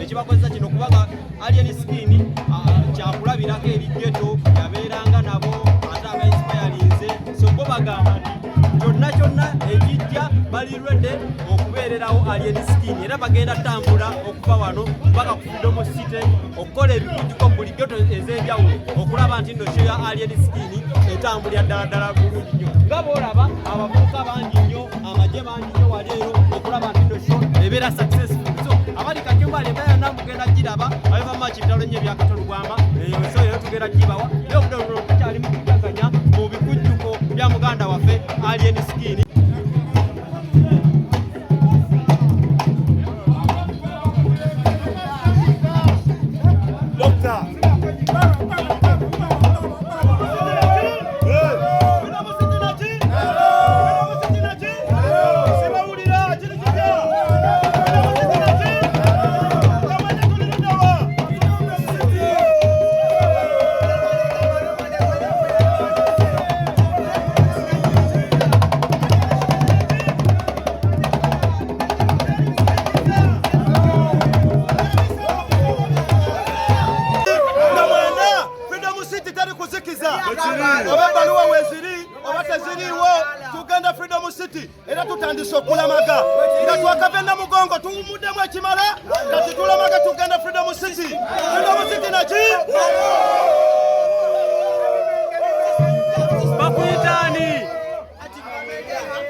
ekibakozesa kino kubaga alien skin kyakulabirako ebigeto yabeeranga nabo ate abainspirinze so bo bagamba nti kyonna ekijja bali ready okubeererawo alien skin era bagenda tambula okuva wano mpaka ku Freedom City okukola ebikujjuko mu buli geto ez'enjawulo okulaba nti nno show ya alien skin etambulira ddala bulungi nnyo nga boolaba abavubuka bangi nnyo amagye bangi nnyo waleero okulaba nti nno show ebeera successful so abali kakyumbali bayana mugenda giraba abava machi bitalo nnyo ebyakatolugwamba so era tugenda gibawa era obudde tukyali mu kujaganya mu bikujjuko bya muganda waffe alien skin. Obabaluwa weziri obateziriwo tugenda Freedom City era tutandise okulamaga nga twakavenda mugongo tuwumuddemu ekimala kati tulamaga tugenda Freedom City. Freedom City naki bakuyitaani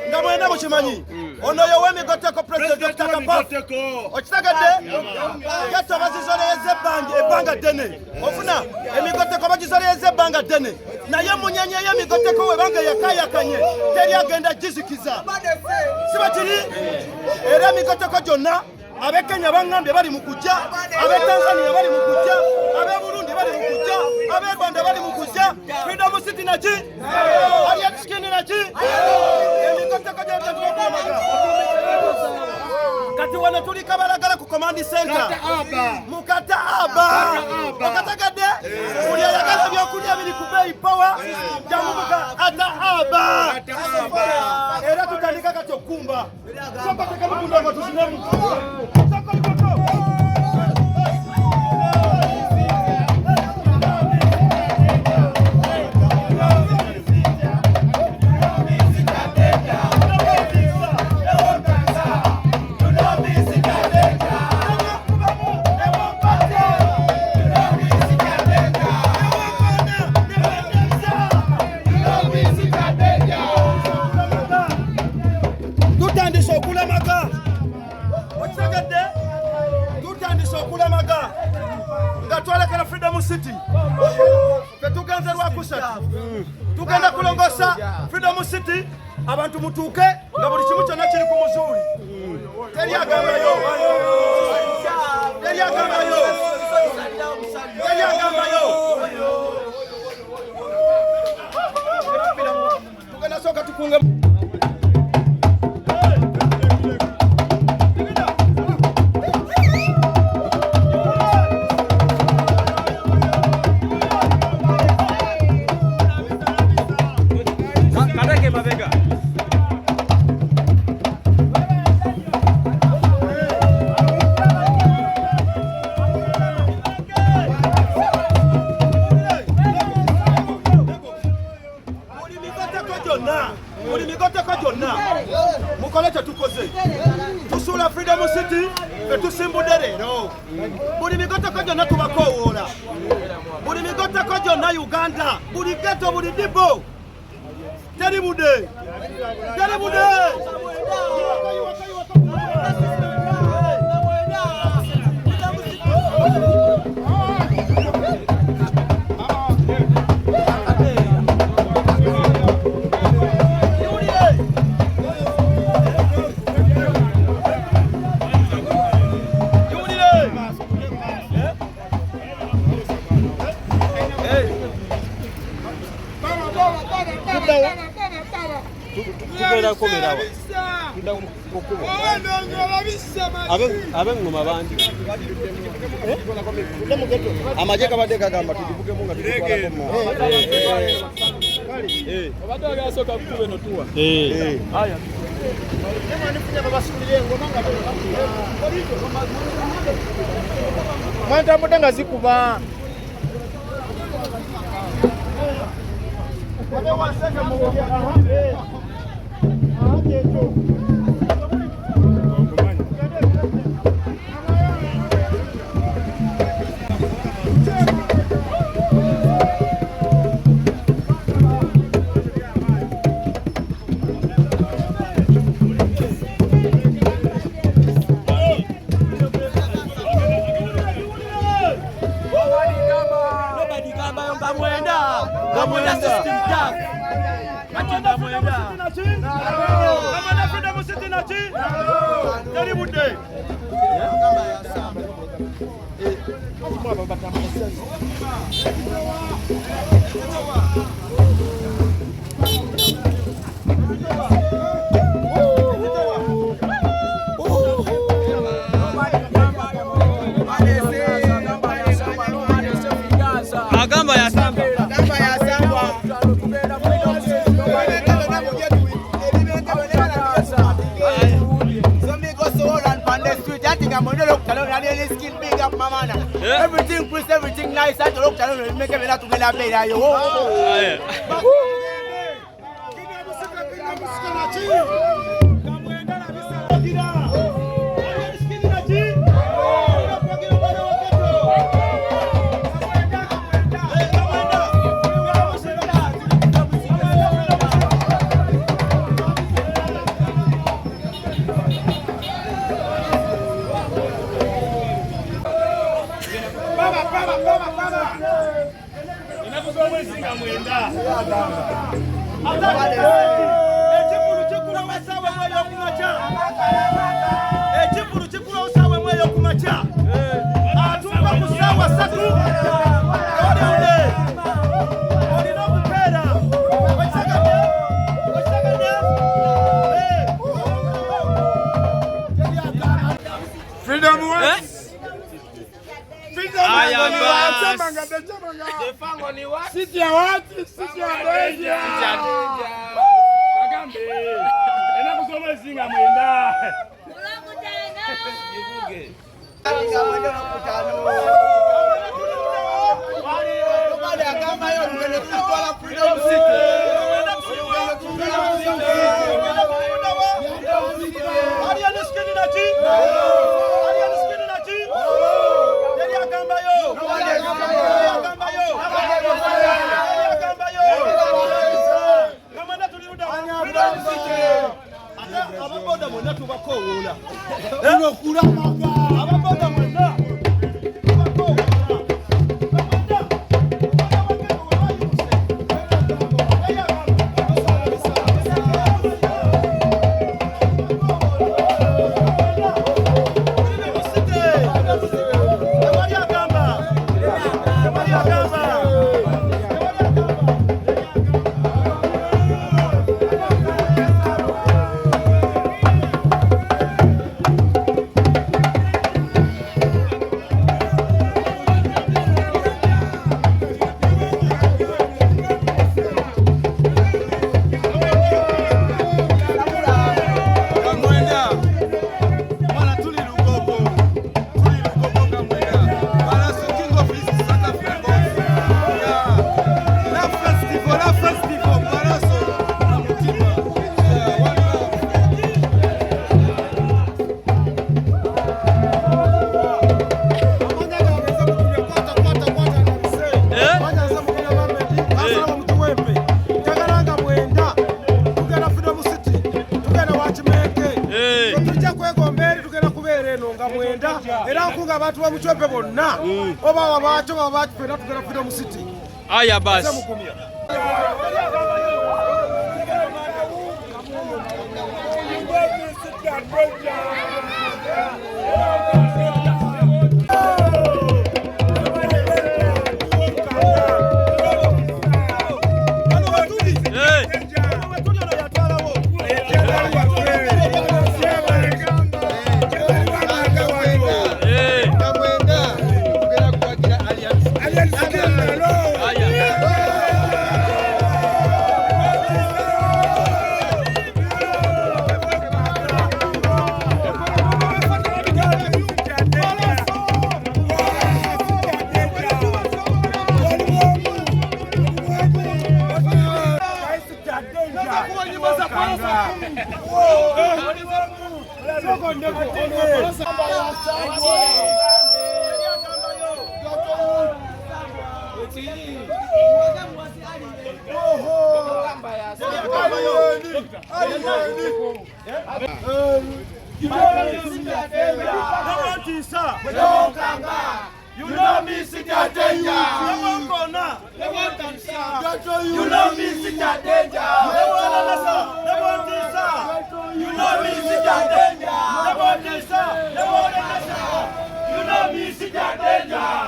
nga mwena mukimanyi ono yow'emigoteko President Dr. Kapafu okitegedde gato bazizoleyeza ebbanga ddene ofuna emigoteko bagizoleyeza ebbanga ddene naye munyenye y'emigoteko webanga yakayakanye teri agenda gizikiza siba kiri era emigoteko gyonna ab'e Kenya baŋŋambye bali mu kujja ab'e Tanzania bali mu kujja ab'e Burundi bali mu kujja ab'e Rwanda bali mu kujja Freedom City naki alien skin naki emigoteko gy'otakulamaga kati wano tuli Kabalagala ku command center mu Kataaba okategadde buli ayagala ebyokulya biri ku beeyi power jamubuka Kataaba era tutandika kati okumba sokoteka mukunda ngo tuzinemu twalekera Freedom City tetugenze lwakusatu tugenda kulongosa Freedom City abantu mutuuke nga buli kimu kyonna kiri ku muzuuli teri agambayo tugenda sooka tukunge buli migoteko gyonna mukole tetukoze tusuula Freedom City tetusimbudde leero buli migoteko gyonna tubakowoola buli migoteko gyonna Uganda buli geto buli dibo Teribude. Abengoma bandi amajeka badeka gamba tudibuke munga tudikala obadde agasoka kutube no tuwa haya kama nifunya babasuliye ngoma ngabo mwanta mudenga zikuba wale waseka mmoja agamba yasamba everything Chris, everything nice. I look at it, make it to get a better. Sisi ya watu, sisi ya beja. Kagambe. Ena kusoma singa mwenda. Mulamu tena. Jibuge. Singa mwenda mkutano. Baada ya kama hiyo ngene kwa freedom city. Ababoda mwenda tubakowola. Eno kula maka. Ababoda mwenda. nga abantu bamucope bonna oba wabaacho baba bakifera tugera Freedom City. Aya basi. You know me, sit your danger. You know me, sit your danger. You know me, sit your danger. You know me, sit your danger.